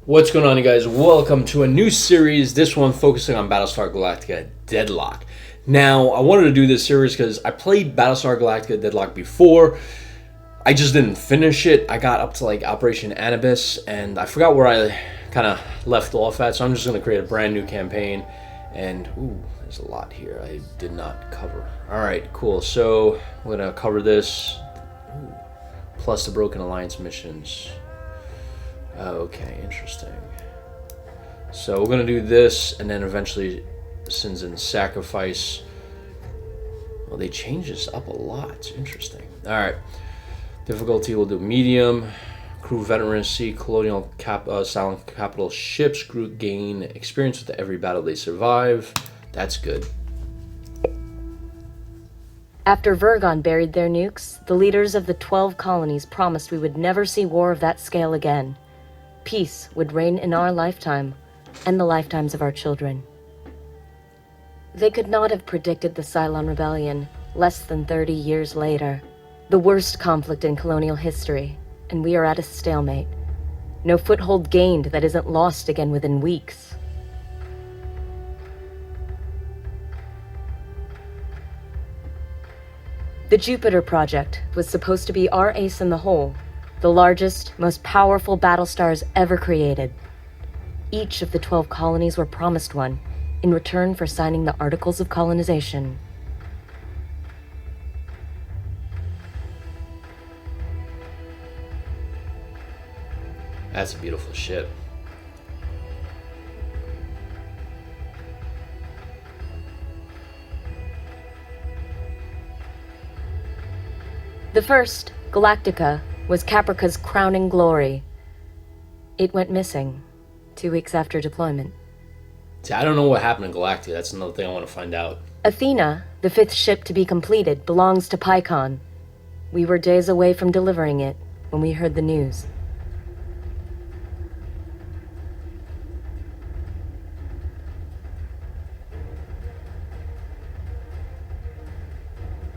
What's going on, you guys? Welcome to a new series, this one focusing on Battlestar Galactica Deadlock. Now, I wanted to do this series because I played Battlestar Galactica Deadlock before. I just didn't finish it. I got up to like Operation Anubis, and I forgot where I kind of left off at, so I'm just going to create a brand new campaign. And, ooh, there's a lot here I did not cover. Alright, cool. So, we're going to cover this, plus the Broken Alliance missions. Okay, interesting. So we're going to do this, and then eventually Sins and Sacrifice. Well, they changed this up a lot. Interesting. Alright. Difficulty, we'll do medium. Crew veterancy, colonial silent capital ships. Crew gain experience with every battle they survive. That's good. After Vergon buried their nukes, the leaders of the 12 colonies promised we would never see war of that scale again. Peace would reign in our lifetime, and the lifetimes of our children. They could not have predicted the Cylon Rebellion less than 30 years later. The worst conflict in colonial history, and we are at a stalemate. No foothold gained that isn't lost again within weeks. The Jupiter Project was supposed to be our ace in the hole, the largest, most powerful battlestars ever created. Each of the 12 colonies were promised one, in return for signing the Articles of Colonization. That's a beautiful ship. The first, Galactica, was Caprica's crowning glory. It went missing 2 weeks after deployment. See, I don't know what happened in Galactica. That's another thing I want to find out. Athena, the 5th ship to be completed, belongs to Pycon. We were days away from delivering it when we heard the news.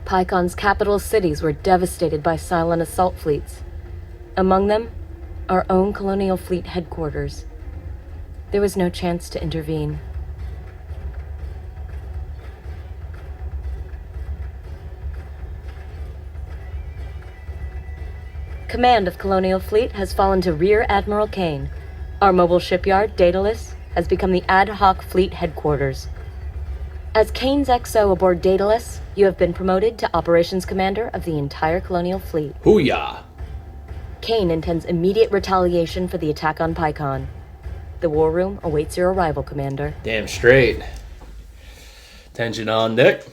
Pycon's capital cities were devastated by Cylon assault fleets. Among them, our own colonial fleet headquarters. There was no chance to intervene. Command of Colonial Fleet has fallen to Rear Admiral Kane. Our mobile shipyard, Daedalus, has become the ad hoc fleet headquarters. As Kane's XO aboard Daedalus, you have been promoted to Operations Commander of the entire Colonial Fleet. Hoo-yah! Kane intends immediate retaliation for the attack on Pycon. The war room awaits your arrival, Commander. Damn straight. Tension on deck.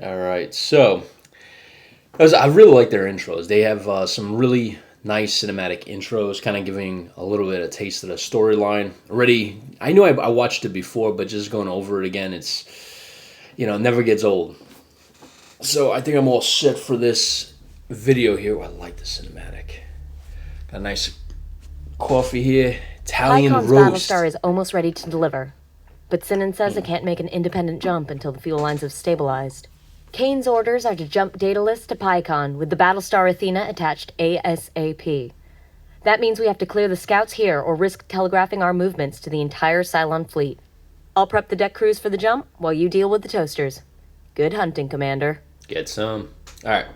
Alright, so I really like their intros. They have some really nice cinematic intros, kind of giving a little bit of taste of the storyline. Already, I know I watched it before, but just going over it again, it's, it never gets old. So I think I'm all set for this video here. Oh, I like the cinematic. Got a nice coffee here. Italian Pycon's roast. Battlestar is almost ready to deliver, but Sinan says it can't make an independent jump until the fuel lines have stabilized. Kane's orders are to jump Daedalus to Pycon with the Battlestar Athena attached ASAP. That means we have to clear the scouts here or risk telegraphing our movements to the entire Cylon fleet. I'll prep the deck crews for the jump while you deal with the toasters. Good hunting, Commander. Get some. Alright.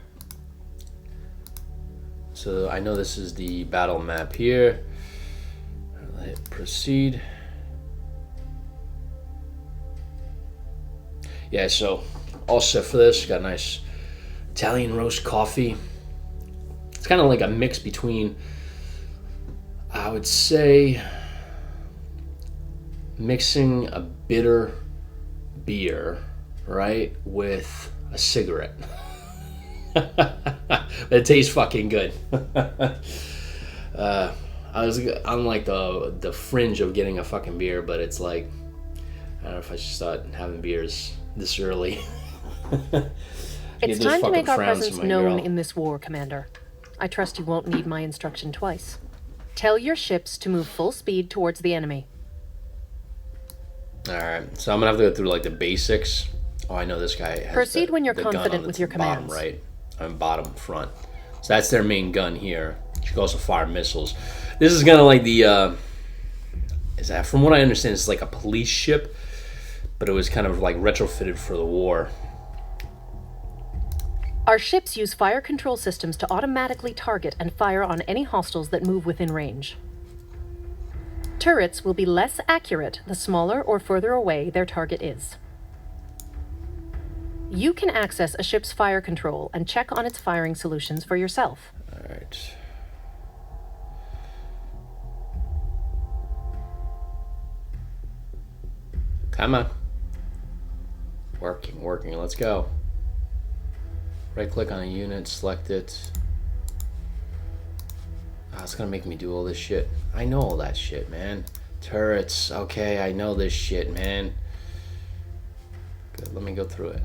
So I know this is the battle map here. Let proceed. Yeah, so all set for this. Got a nice Italian roast coffee. It's kind of like a mix between, I would say, mixing a bitter beer, right, with a cigarette. It tastes fucking good. I was on like the fringe of getting a fucking beer, but it's like, I don't know if I should start having beers this early. It's time to make our presence known in this war, Commander. I trust you won't need my instruction twice. Tell your ships to move full speed towards the enemy. Alright, so I'm gonna have to go through like the basics. Oh, I know this guy has Proceed when you're the gun confident on with the your bottom commands. right. bottom front. So that's their main gun here. You can also fire missiles. This is kind of like the, from what I understand, it's like a police ship, but it was kind of like retrofitted for the war. Our ships use fire control systems to automatically target and fire on any hostiles that move within range. Turrets will be less accurate the smaller or further away their target is. You can access a ship's fire control and check on its firing solutions for yourself. All right. Come on. Working. Let's go. Right click on a unit, select it. Oh, it's gonna make me do all this shit. I know all that shit, man. Turrets. Okay, I know this shit, man. Good, let me go through it.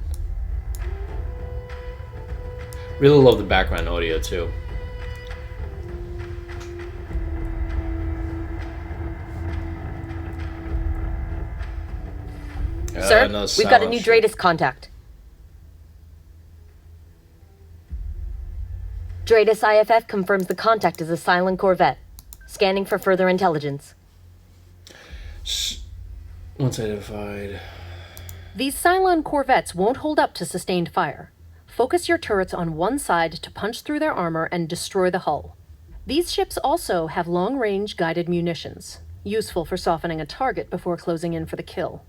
Really love the background audio, too. Sir, we've got a new Dratus contact. Dratus IFF confirms the contact is a Cylon corvette. Scanning for further intelligence. Once identified. These Cylon corvettes won't hold up to sustained fire. Focus your turrets on one side to punch through their armor and destroy the hull. These ships also have long-range guided munitions, useful for softening a target before closing in for the kill.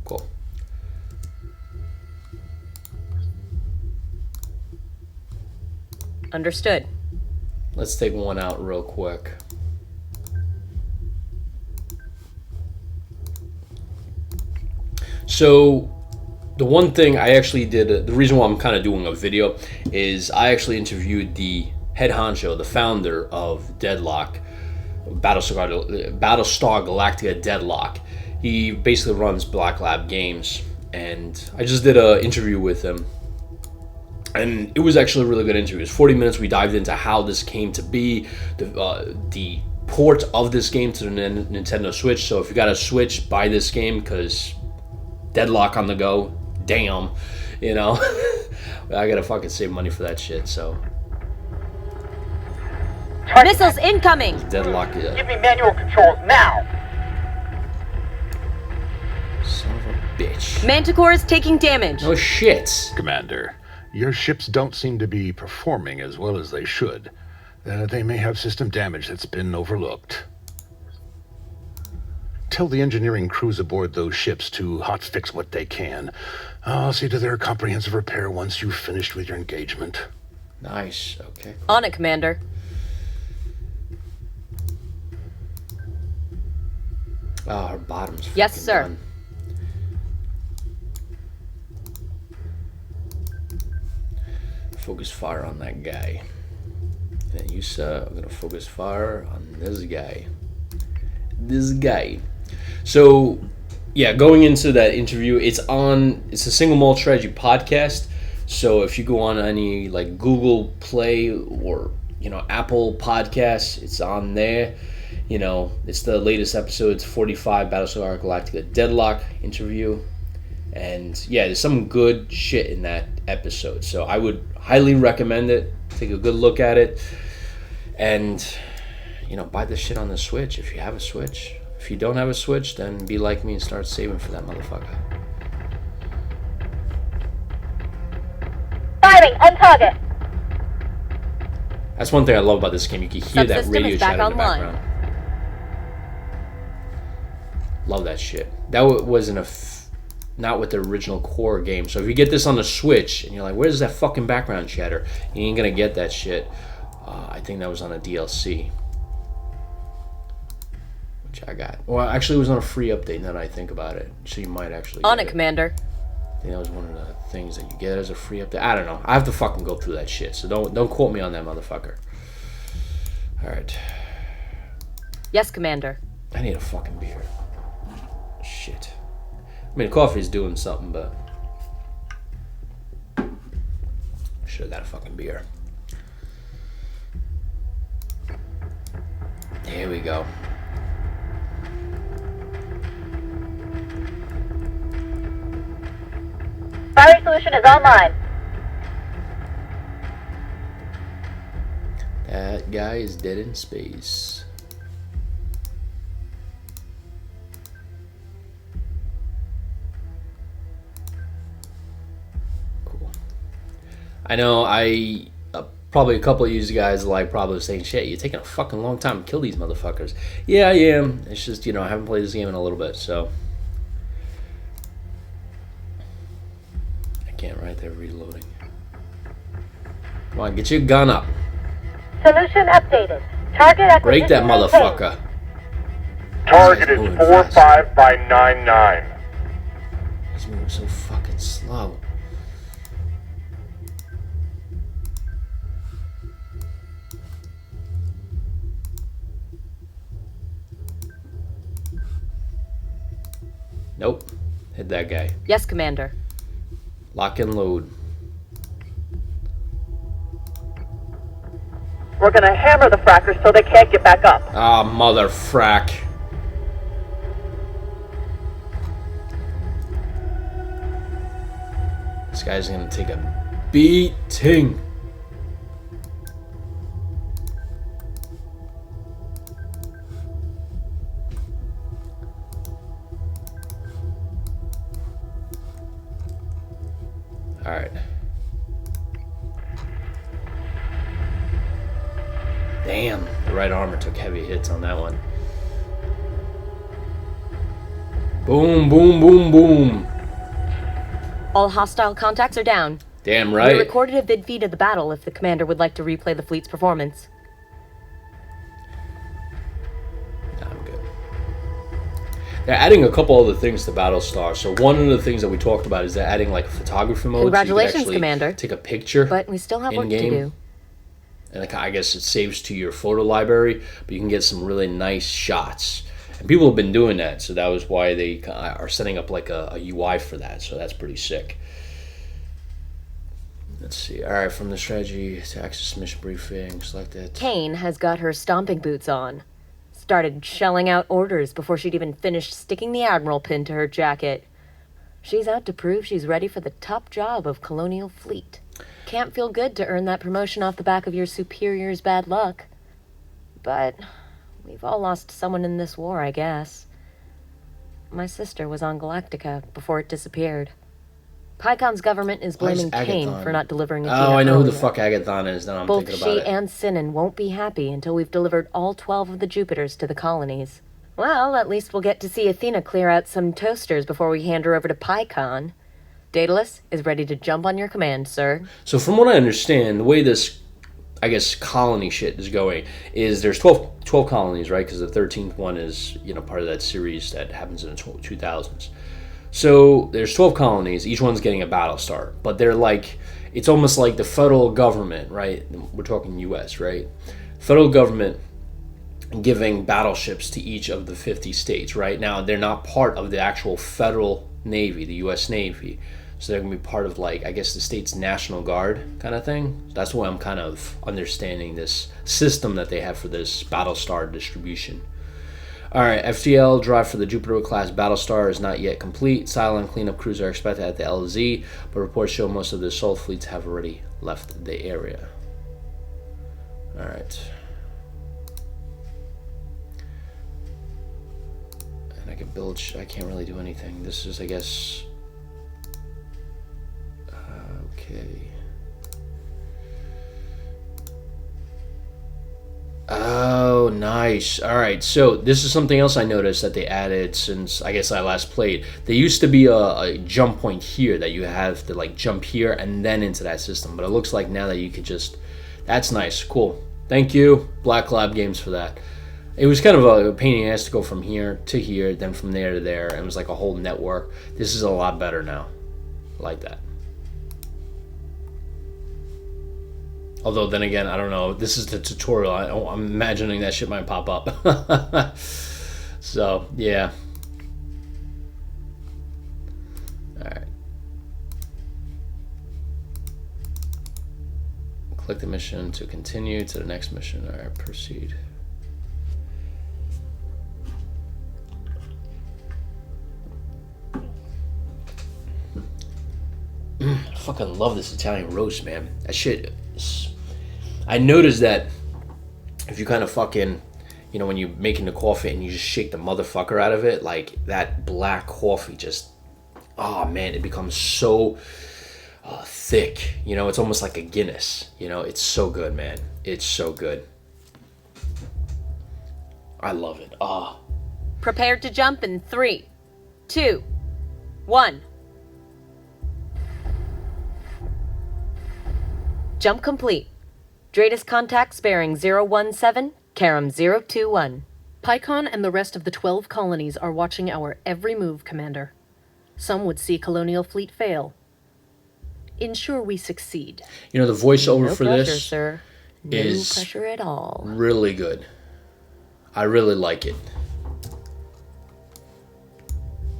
Cool. Understood. Let's take one out real quick. So, the one thing I actually did, the reason why I'm kind of doing a video, is I actually interviewed the head honcho, the founder of Deadlock, Battlestar Galactica Deadlock. He basically runs Black Lab Games, and I just did an interview with him. And it was actually a really good interview. It was 40 minutes. We dived into how this came to be, the port of this game to the Nintendo Switch. So if you got a Switch, buy this game, because Deadlock on the go, damn, you know. I gotta fucking save money for that shit, so. Missiles incoming! Deadlock, yeah. Give me manual controls now! Son of a bitch. Manticore is taking damage. No shit. Commander, your ships don't seem to be performing as well as they should. They may have system damage that's been overlooked. Tell the engineering crews aboard those ships to hotfix what they can. I'll see to their comprehensive repair once you've finished with your engagement. Nice, okay. On it, Commander. Oh, her bottom's yes, fucking sir. done. Focus fire on that guy. And then you, sir, I'm gonna focus fire on this guy. This guy. So, yeah, going into that interview, it's a Single Malt Strategy podcast. So if you go on any like Google Play or Apple Podcasts, it's on there. It's the latest episode. It's 45 Battlestar Galactica Deadlock interview. And yeah, there's some good shit in that episode. So I would highly recommend it. Take a good look at it. And, buy this shit on the Switch if you have a Switch. If you don't have a Switch, then be like me and start saving for that motherfucker. Firing on target. That's one thing I love about this game. You can hear that radio chatter in the background. Love that shit. That wasn't not with the original core game. So if you get this on the Switch and you're like, where's that fucking background chatter? You ain't gonna get that shit. I think that was on a DLC, which I got. Well, actually, it was on a free update. Now that I think about it, so you might actually. On it, Commander. I think that was one of the things that you get as a free update. I don't know. I have to fucking go through that shit. So don't quote me on that, motherfucker. All right. Yes, Commander. I need a fucking beer. Shit. I mean, coffee's doing something, but should have got a fucking beer. Here we go. Firing solution is online. That guy is dead in space. Cool. I know probably a couple of you guys probably saying, shit, you're taking a fucking long time to kill these motherfuckers. Yeah, I am. It's just, I haven't played this game in a little bit, so. I can't right there reloading. Come on, get your gun up. Solution updated. Target acquisition. Break that motherfucker. Target is 45 by 99. He's moving so fucking slow. Nope. Hit that guy. Yes, Commander. Lock and load. We're gonna hammer the frackers so they can't get back up. Ah, mother frack. This guy's gonna take a beating. Alright. Damn, the right armor took heavy hits on that one. Boom, boom, boom, boom. All hostile contacts are down. Damn We right. recorded a vid feed of the battle if the commander would like to replay the fleet's performance. Nah, I'm good. They're adding a couple other things to Battlestar. So one of the things that we talked about is they're adding like a photography mode. Congratulations, so you can actually Commander. take a picture. But we still have work to in-game. do. And I guess it saves to your photo library, but you can get some really nice shots. And people have been doing that, so that was why they are setting up like a UI for that. So that's pretty sick. Let's see. All right, from the strategy to access mission briefing, select it. Kane has got her stomping boots on. Started shelling out orders before she'd even finished sticking the Admiral pin to her jacket. She's out to prove she's ready for the top job of Colonial Fleet. Can't feel good to earn that promotion off the back of your superior's bad luck. But we've all lost someone in this war, I guess. My sister was on Galactica before it disappeared. Pycon's government is Why is blaming Kane Agathon? for not delivering Athena Oh, I know who the earlier. fuck Agathon is. Now I'm Both thinking about she it. and Sinan won't be happy until we've delivered all 12 of the Jupiters to the colonies. Well, at least we'll get to see Athena clear out some toasters before we hand her over to Pycon. Daedalus is ready to jump on your command, sir. So from what I understand, the way this, I guess, colony shit is going is there's 12 colonies, right? Because the 13th one is, part of that series that happens in the 2000s. So there's 12 colonies. Each one's getting a battle star. But they're like, it's almost like the federal government, right? We're talking U.S., right? Federal government giving battleships to each of the 50 states, right? Now, they're not part of the actual federal Navy, the U.S. Navy. So they're going to be part of, like, I guess the state's National Guard kind of thing. That's why I'm kind of understanding this system that they have for this Battlestar distribution. All right, FTL drive for the Jupiter-class Battlestar is not yet complete. Cylon cleanup crews are expected at the LZ, but reports show most of the assault fleets have already left the area. All right. And I can build... I can't really do anything. This is, I guess... Okay. Oh, nice. All right, so this is something else I noticed that they added since I guess I last played. There used to be a jump point here that you have to like jump here and then into that system, but it looks like now that you could just... That's nice. Cool. Thank you, Black Lab Games, for that. It was kind of a pain in the ass to go from here to here, then from there to there, and it was like a whole network. This is a lot better now. I like that. Although, then again, I don't know. This is the tutorial. I'm imagining that shit might pop up. So, yeah. Alright. Click the mission to continue to the next mission. Alright, proceed. I fucking love this Italian roast, man. That shit is... I noticed that if you kind of fucking, you know, when you're making the coffee and you just shake the motherfucker out of it, like that black coffee just, oh man, it becomes so thick. You know, it's almost like a Guinness. You know, it's so good, man. It's so good. I love it. Ah. Prepared to jump in 3, 2, 1. Jump complete. Dratus contacts bearing 017, Karam 021. Pycon and the rest of the 12 colonies are watching our every move, Commander. Some would see Colonial Fleet fail. Ensure we succeed. You know, the voiceover No for pressure, this sir. No is pressure at all. really good. I really like it.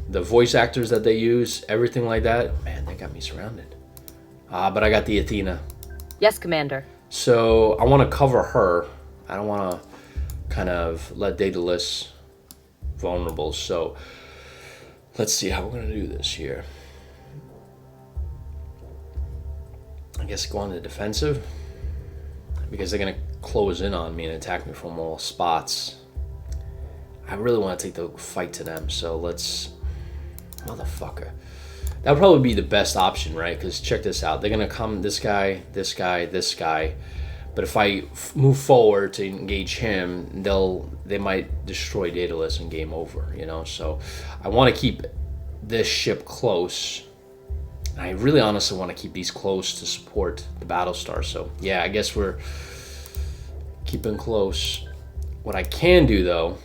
The voice actors that they use, everything like that, man, they got me surrounded. But I got the Athena. Yes, Commander. So I want to cover her. I don't want to kind of let Daedalus vulnerable. So let's see how we're going to do this here. I guess go on the defensive, because they're going to close in on me and attack me from all spots. I really want to take the fight to them, so let's... Motherfucker. That would probably be the best option, right? Because check this out. They're going to come this guy, this guy, this guy. But if I move forward to engage him, they might destroy Daedalus and game over, you know? So I want to keep this ship close. I really honestly want to keep these close to support the Battlestar. So yeah, I guess we're keeping close. What I can do though,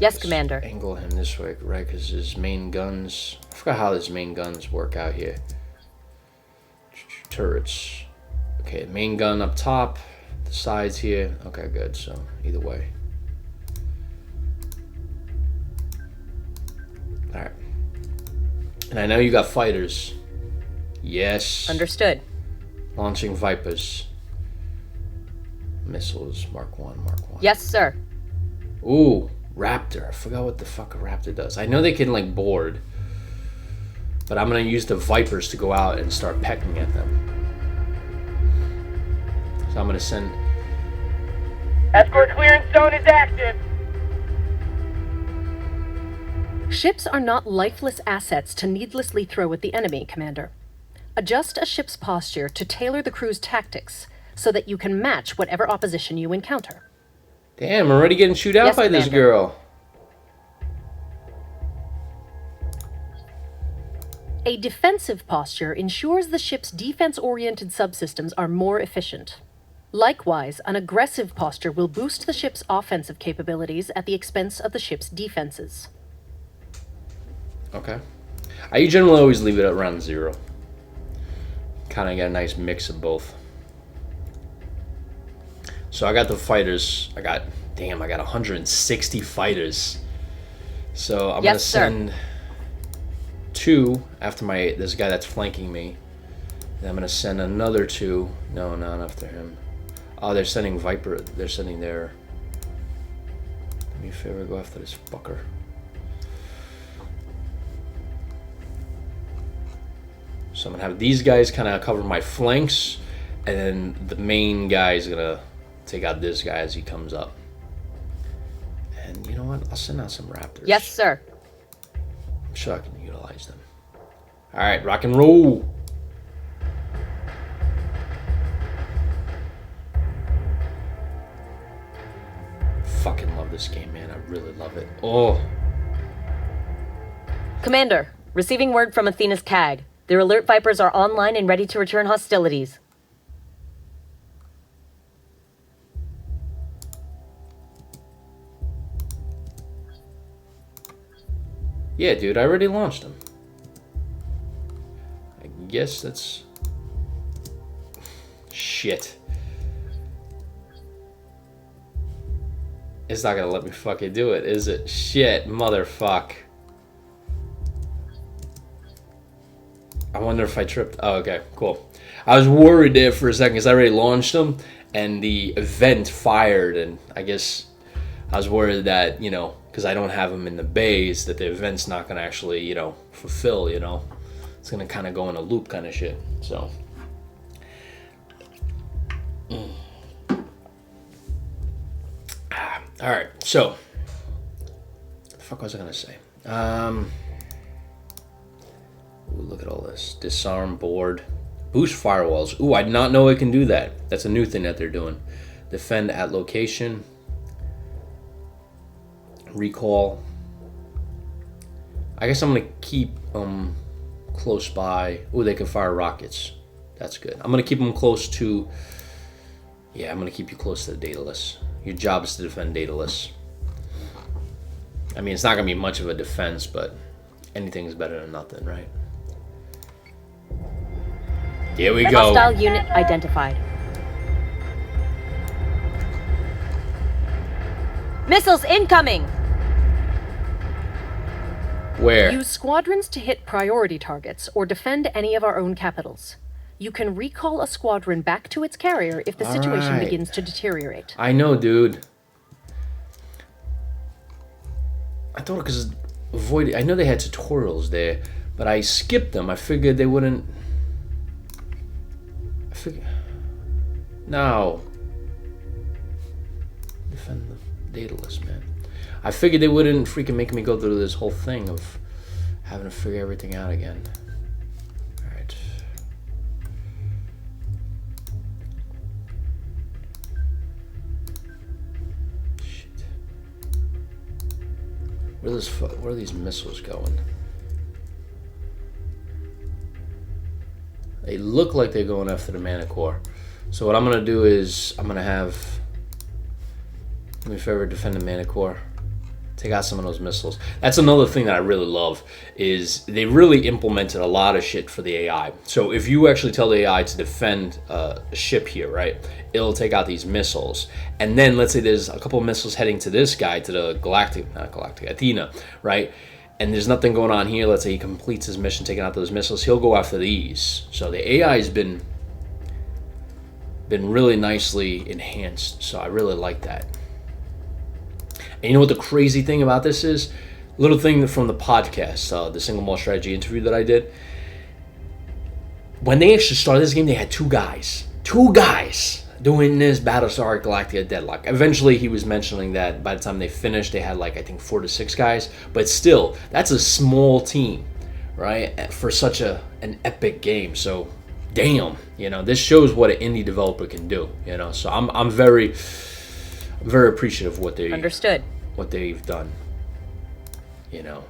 Yes, Commander. angle him this way, right? Because his main guns, I forgot how his main guns work out here. Turrets. Okay, main gun up top, the sides here. Okay, good. So either way. All right. And I know you got fighters. Yes. Understood. Launching Vipers. Missiles, Mark 1, Mark 1. Yes, sir. Ooh, Raptor. I forgot what the fuck a Raptor does. I know they can, like, board. But I'm going to use the Vipers to go out and start pecking at them. So I'm going to send... Escort clearance zone is active. Ships are not lifeless assets to needlessly throw at the enemy, Commander. Adjust a ship's posture to tailor the crew's tactics so that you can match whatever opposition you encounter. Damn, I'm already getting chewed out Yes, by this Commander. girl. A defensive posture ensures the ship's defense-oriented subsystems are more efficient. Likewise, an aggressive posture will boost the ship's offensive capabilities at the expense of the ship's defenses. Okay. I generally always leave it at around 0. Kind of get a nice mix of both. So I got the fighters. I got 160 fighters. So I'm Yes, gonna sir. send 2 after this guy that's flanking me. Then I'm gonna send another 2. No, not after him. Oh, they're sending Viper. They're sending their... Do me a favor, go after this fucker. So I'm gonna have these guys kind of cover my flanks, and then the main guy is gonna take out this guy as he comes up. And you know what? I'll send out some Raptors. Yes, sir. I'm sure I can utilize them. All right, rock and roll. Fucking love this game, man. I really love it. Oh. Commander, receiving word from Athena's CAG. Their alert Vipers are online and ready to return hostilities. Yeah, dude, I already launched them. I guess that's... Shit. It's not gonna let me fucking do it, is it? Shit, motherfuck. I wonder if I tripped. Oh, okay, cool. I was worried there for a second because I already launched them and the event fired, and I guess I was worried that, you know, because I don't have them in the bays, that the event's not going to actually, you know, fulfill, you know. it's gonna kind of go in a loop kind of shit. So. All right, so what the fuck was I gonna say? Ooh, look at all this. Disarm board. Boost firewalls. Ooh, I did not know it can do that. That's a new thing that they're doing. Defend at location. Recall. I guess I'm gonna keep them close by. Ooh, they can fire rockets. That's good. I'm gonna keep them close to. Yeah, I'm gonna keep you close to the Daedalus. Your job is to defend Daedalus. I mean, it's not gonna be much of a defense, but anything is better than nothing, right? Here we go. Hostile unit identified. Missiles incoming! Where? Use squadrons to hit priority targets or defend any of our own capitals. You can recall a squadron back to its carrier if the situation Alright. begins to deteriorate. I know, dude. I thought because avoid. I know they had tutorials there, but I skipped them. I figured they wouldn't. No. Defend the Daedalus, man. I figured they wouldn't freaking make me go through this whole thing of having to figure everything out again. Alright. Shit. Where are these missiles going? They look like they're going after the Manicore. So what I'm gonna do is I'm gonna have, do me a favor, defend the Manicore. Take out some of those missiles. That's another thing that I really love, is they really implemented a lot of shit for the AI. So if you actually tell the AI to defend a ship here, right, it'll take out these missiles. And then let's say there's a couple of missiles heading to this guy, to the Athena, right? And there's nothing going on here. Let's say he completes his mission taking out those missiles. He'll go after these. So the AI has been really nicely enhanced. So I really like that. And you know what the crazy thing about this is? Little thing from the podcast, the Single Mall Strategy interview that I did. When they actually started this game, they had two guys doing this Battlestar Galactica Deadlock. Eventually, he was mentioning that by the time they finished, they had like, I think 4 to 6 guys. But still, that's a small team, right? For such an epic game. So, damn, this shows what an indie developer can do, So I'm very appreciative of what they've done. I'm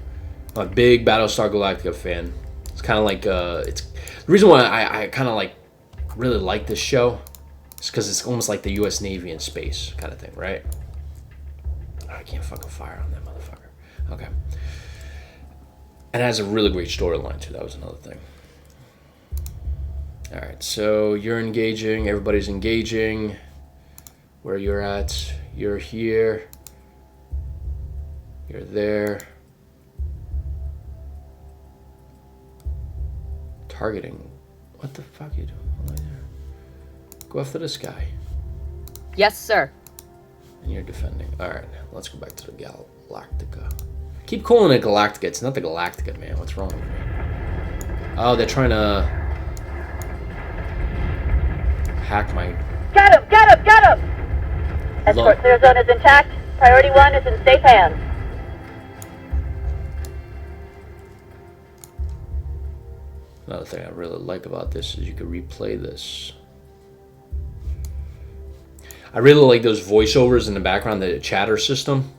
a big Battlestar Galactica fan. It's kind of like it's the reason why I kind of like really like this show is because it's almost like the U.S. Navy in space kind of thing, right? Oh, I can't fucking fire on that motherfucker. Okay. And it has a really great storyline too. That was another thing. All right, so you're engaging. Everybody's engaging. Where you're at, you're here. You're there. Targeting. What the fuck are you doing? Hold on there. Go after this guy. Yes, sir. And you're defending. Alright, let's go back to the Galactica. Keep calling it Galactica. It's not the Galactica, man. What's wrong with me? Oh, they're trying to hack my... Got him! Escort clear zone is intact. Priority 1 is in safe hands. Another thing I really like about this is you can replay this. I really like those voiceovers in the background, the chatter system.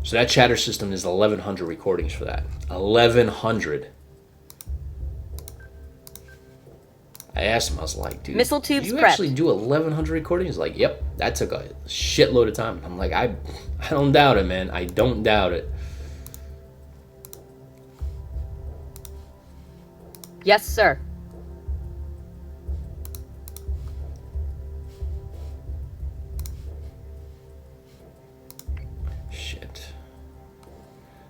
So that chatter system is 1,100 recordings for that. 1,100. I asked him, I was like, dude, Missile tubes you prepped. actually do 1,100 recordings? He's like, yep, that took a shitload of time. I'm like, I don't doubt it, man. I don't doubt it. Yes, sir. Shit.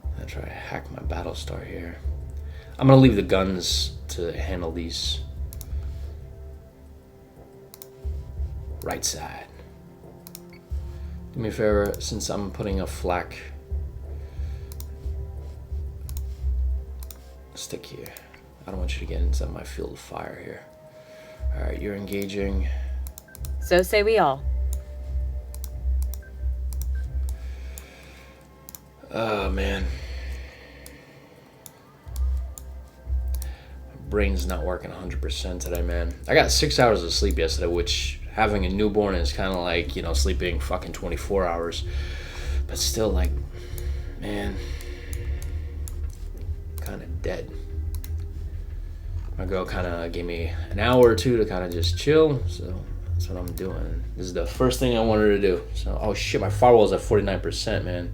I'm gonna try to hack my Battlestar here. I'm gonna leave the guns to handle these. Right side. Do me a favor, since I'm putting a flak stick here. I don't want you to get into my field of fire here. Alright, you're engaging. So say we all. Oh, man. My brain's not working 100% today, man. I got 6 hours of sleep yesterday, which having a newborn is kind of like, you know, sleeping fucking 24 hours. But still, like, man, kind of dead. My girl kind of gave me an hour or two to kind of just chill, so that's what I'm doing. This is the first thing I wanted to do. So, oh shit, my firewall's at 49%, man.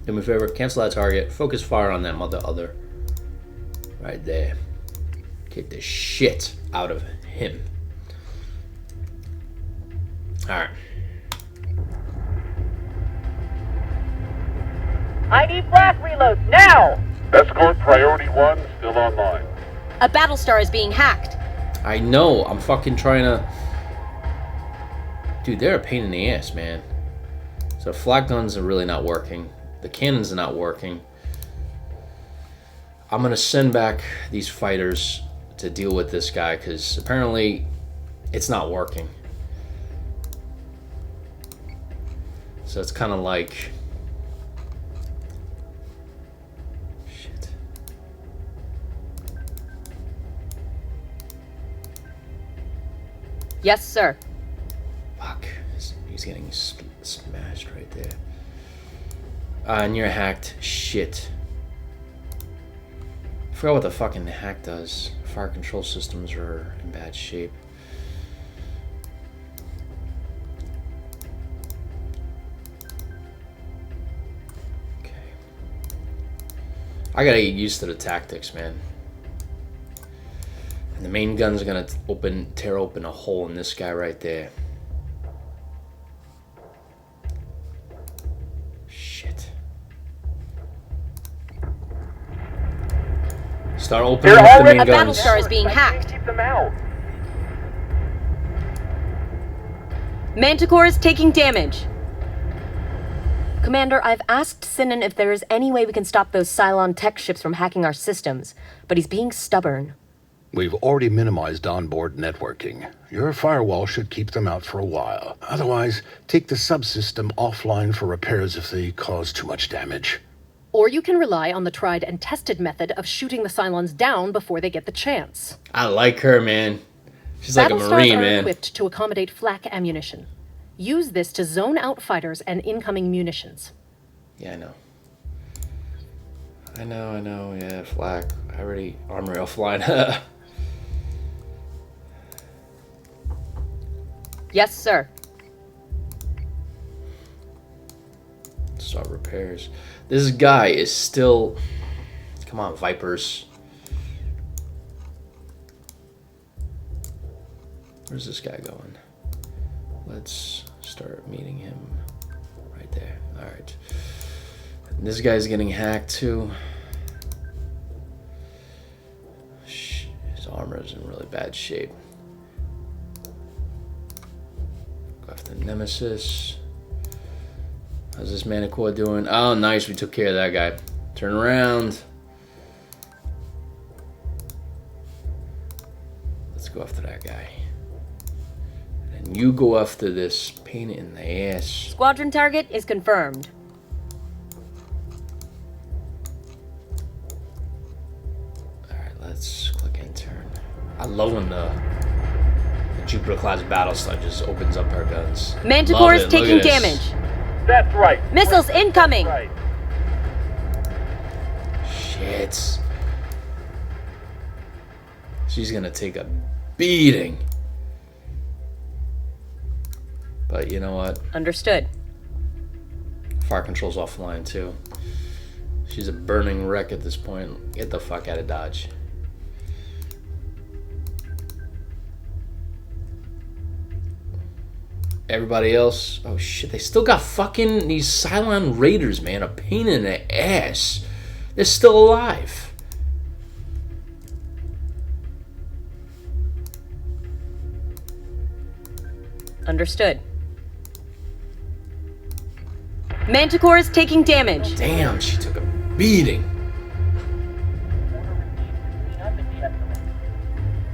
Do me a favor, cancel that target, focus fire on that other. Right there. Kick the shit out of him. Alright. I need blast reloads now! Escort Priority 1 still online. A Battlestar is being hacked. I know, I'm fucking trying to... Dude, they're a pain in the ass, man. So flak guns are really not working. The cannons are not working. I'm gonna send back these fighters to deal with this guy, because apparently it's not working. So it's kind of like... Shit. Yes, sir. Fuck. He's getting smashed right there. And you're hacked. Shit. I forgot what the fucking hack does. Fire control systems are in bad shape. Okay. I gotta get used to the tactics, man. And the main gun's gonna tear open a hole in this guy right there. Shit. Start opening They're with the already main A guns. Battlestar is being hacked. Keep them out. Manticore is taking damage. Commander, I've asked Sinan if there is any way we can stop those Cylon tech ships from hacking our systems, but he's being stubborn. We've already minimized onboard networking. Your firewall should keep them out for a while. Otherwise, take the subsystem offline for repairs if they cause too much damage. Or you can rely on the tried and tested method of shooting the Cylons down before they get the chance. I like her, man. She's like a Battlestars Marine, are man. equipped to accommodate flak ammunition. Use this to zone out fighters and incoming munitions. Yeah, I know. I know, yeah, flak. I already armor offline. Yes, sir. Start repairs. This guy is still... Come on, Vipers. Where's this guy going? Let's start meeting him right there. Alright. This guy's getting hacked too. His armor is in really bad shape. Go after Nemesis. How's this Manticore doing? Oh, nice. We took care of that guy. Turn around. Let's go after that guy. And you go after this pain in the ass. Squadron target is confirmed. Alright, let's click and turn. I love when the Jupiter class Battlestar just opens up her guns. Manticore is Love it. Look taking at this. damage. That's right. Missiles incoming. Right. Shit. She's gonna take a beating. But you know what? Understood. Fire control's offline too. She's a burning wreck at this point. Get the fuck out of Dodge. Everybody else, oh shit, they still got fucking these Cylon Raiders, man. A pain in the ass. They're still alive. Understood. Manticore is taking damage. Damn, she took a beating.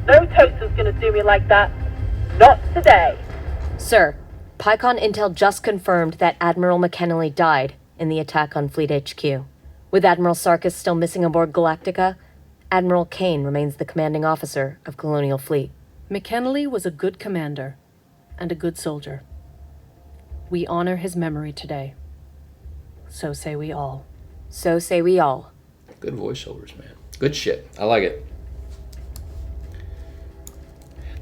No toaster's gonna do me like that. Not today. Sir, PyCon Intel just confirmed that Admiral McKinley died in the attack on Fleet HQ. With Admiral Sarkis still missing aboard Galactica, Admiral Kane remains the commanding officer of Colonial Fleet. McKinley was a good commander and a good soldier. We honor his memory today. So say we all. So say we all. Good voiceovers, man. Good shit. I like it.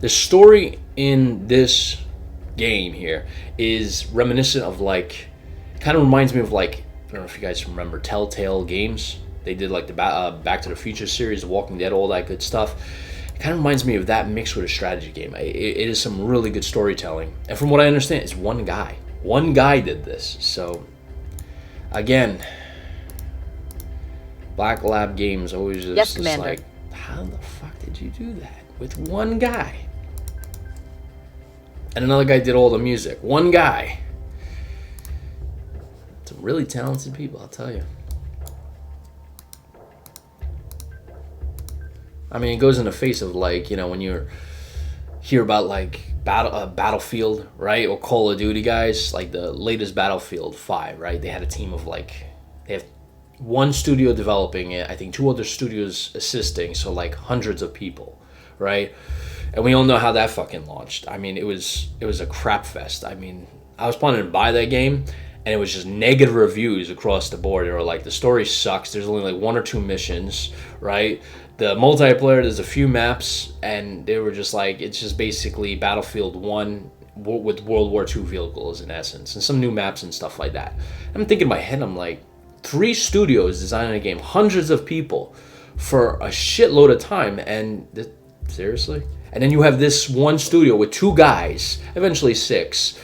The story in this game here is reminiscent of like, kind of reminds me of like, I don't know if you guys remember Telltale Games. They did like the Back to the Future series, The Walking Dead, all that good stuff. It kind of reminds me of that mixed with a strategy game. It is some really good storytelling. And from what I understand, it's one guy. One guy did this. So, again, Black Lab Games always just like, how the fuck did you do that with one guy? And another guy did all the music. One guy. Some really talented people, I'll tell you. I mean, it goes in the face of like, you know, when you hear about like Battlefield, right, or Call of Duty guys, like the latest Battlefield 5, right? They had a team of like, they have one studio developing it, I think 2 other studios assisting, so like hundreds of people, right? And we all know how that fucking launched. I mean, it was a crap fest. I mean, I was planning to buy that game, and it was just negative reviews across the board. They were like, the story sucks. There's only like 1 or 2 missions, right? The multiplayer, there's a few maps, and they were just like, it's just basically Battlefield 1 with World War II vehicles in essence, and some new maps and stuff like that. I'm thinking in my head, I'm like, 3 studios designing a game, hundreds of people for a shitload of time, and seriously? And then you have this one studio with 2 guys, eventually 6,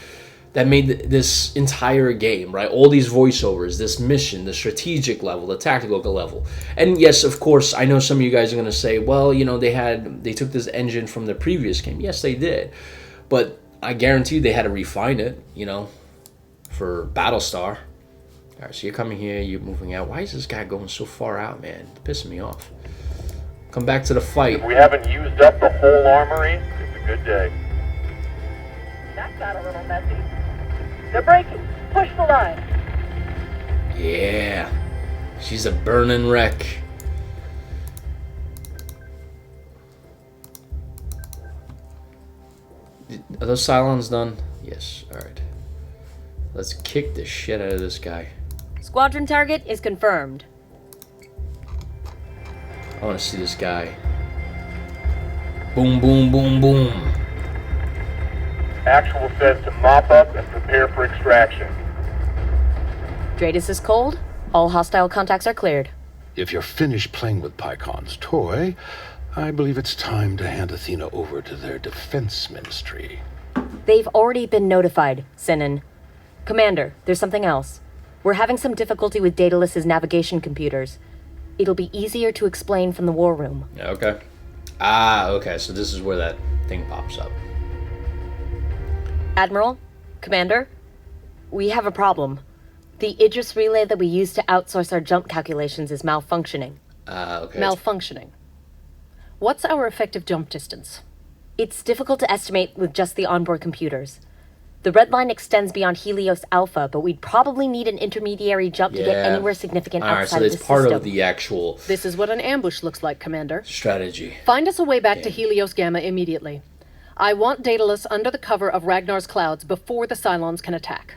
that made this entire game, right? All these voiceovers, this mission, the strategic level, the tactical level. And yes, of course, I know some of you guys are going to say, well, you know, they took this engine from the previous game. Yes, they did. But I guarantee they had to refine it, you know, for Battlestar. All right, so you're coming here, you're moving out. Why is this guy going so far out, man? It's pissing me off. Come back to the fight. If we haven't used up the whole armory, it's a good day. That got a little messy. They're breaking. Push the line. Yeah. She's a burning wreck. Are those Cylons done? Yes. Alright. Let's kick the shit out of this guy. Squadron target is confirmed. I want to see this guy. Boom, boom, boom, boom. Actual says to mop up and prepare for extraction. Dratus is cold. All hostile contacts are cleared. If you're finished playing with PyCon's toy, I believe it's time to hand Athena over to their defense ministry. They've already been notified, Sinan. Commander, there's something else. We're having some difficulty with Daedalus's navigation computers. It'll be easier to explain from the war room. Yeah, okay. Ah, okay, so this is where that thing pops up. Admiral? Commander? We have a problem. The Idris relay that we use to outsource our jump calculations is malfunctioning. Okay. Malfunctioning. What's our effective jump distance? It's difficult to estimate with just the onboard computers. The red line extends beyond Helios Alpha, but we'd probably need an intermediary jump to get anywhere significant outside of the system. Alright, so it's part of the actual This is what an ambush looks like, Commander. strategy. Find us a way back to Helios Gamma immediately. I want Daedalus under the cover of Ragnar's clouds before the Cylons can attack.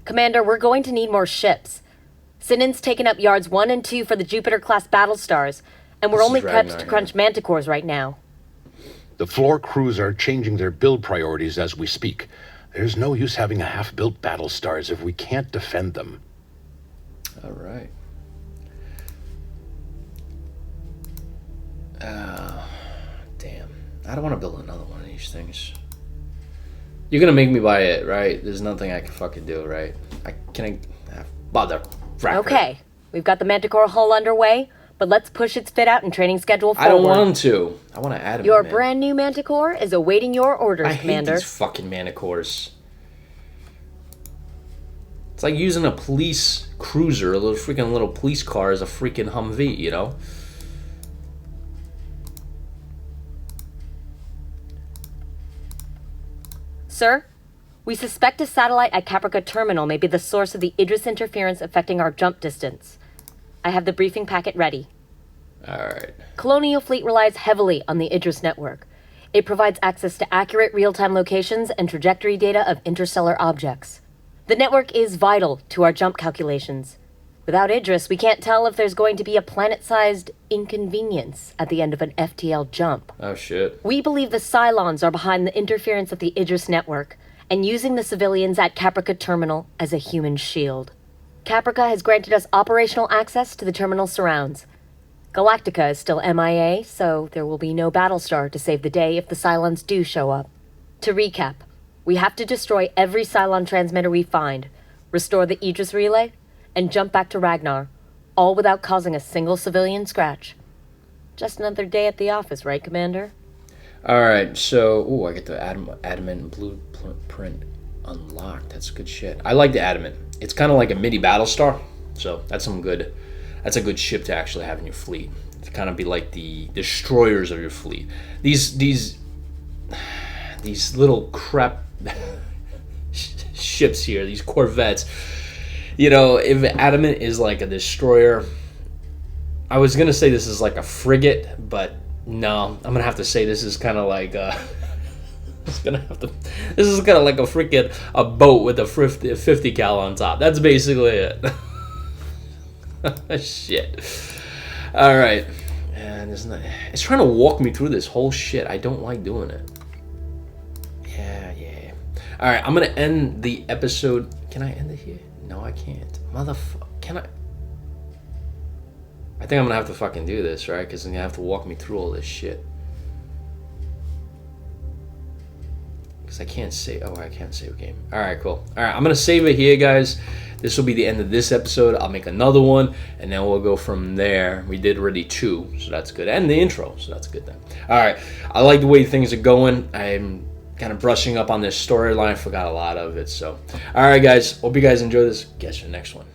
Commander, we're going to need more ships. Sinan's taken up yards 1 and 2 for the Jupiter-class Battlestars, and we're This only is prepped Ragnar, to crunch Manticores right now. The floor crews are changing their build priorities as we speak. There's no use having a half-built Battlestars if we can't defend them. Alright. Damn. I don't want to build another one of these things. You're gonna make me buy it, right? There's nothing I can fucking do, right? Bother. Okay, we've got the Manticore hull underway, but let's push its fit out and training schedule forward. I don't want to. I want to add them. Your man. brand new Manticore is awaiting your orders, I hate Commander. these fucking Manticores. It's like using a police cruiser, a little police car as a freaking Humvee, you know? Sir, we suspect a satellite at Caprica Terminal may be the source of the Idris interference affecting our jump distance. I have the briefing packet ready. Alright. Colonial Fleet relies heavily on the Idris network. It provides access to accurate real-time locations and trajectory data of interstellar objects. The network is vital to our jump calculations. Without Idris, we can't tell if there's going to be a planet-sized inconvenience at the end of an FTL jump. Oh, shit. We believe the Cylons are behind the interference of the Idris network and using the civilians at Caprica Terminal as a human shield. Caprica has granted us operational access to the terminal surrounds. Galactica is still MIA, so there will be no Battlestar to save the day if the Cylons do show up. To recap, we have to destroy every Cylon transmitter we find, restore the Idris relay, and jump back to Ragnar, all without causing a single civilian scratch. Just another day at the office, right, Commander? Alright, so... Ooh, I get the adamant blueprint unlocked. That's good shit. I like the adamant. It's kind of like a mini Battlestar, so that's some good... That's a good ship to actually have in your fleet. To kind of be like the destroyers of your fleet. These little crap ships here, these corvettes... You know, if Adamant is like a destroyer, I was gonna say this is like a frigate, but no, I'm gonna have to say this is kind of like this is kind of like a freaking a boat with a 50 cal on top. That's basically it. Shit. All right, and it's trying to walk me through this whole shit. I don't like doing it. Yeah. All right, I'm gonna end the episode. Can I end it here? No, I can't. Motherfucker. Can I? I think I'm gonna have to fucking do this, right? Because then you have to walk me through all this shit. Because I can't save. Oh, I can't save a game. Alright, cool. Alright, I'm gonna save it here, guys. This will be the end of this episode. I'll make another one, and then we'll go from there. We did already 2, so that's good. And the intro, so that's good then. Alright, I like the way things are going. I'm kind of brushing up on this storyline. I forgot a lot of it, so alright guys, hope you guys enjoy this. Catch you in the next one.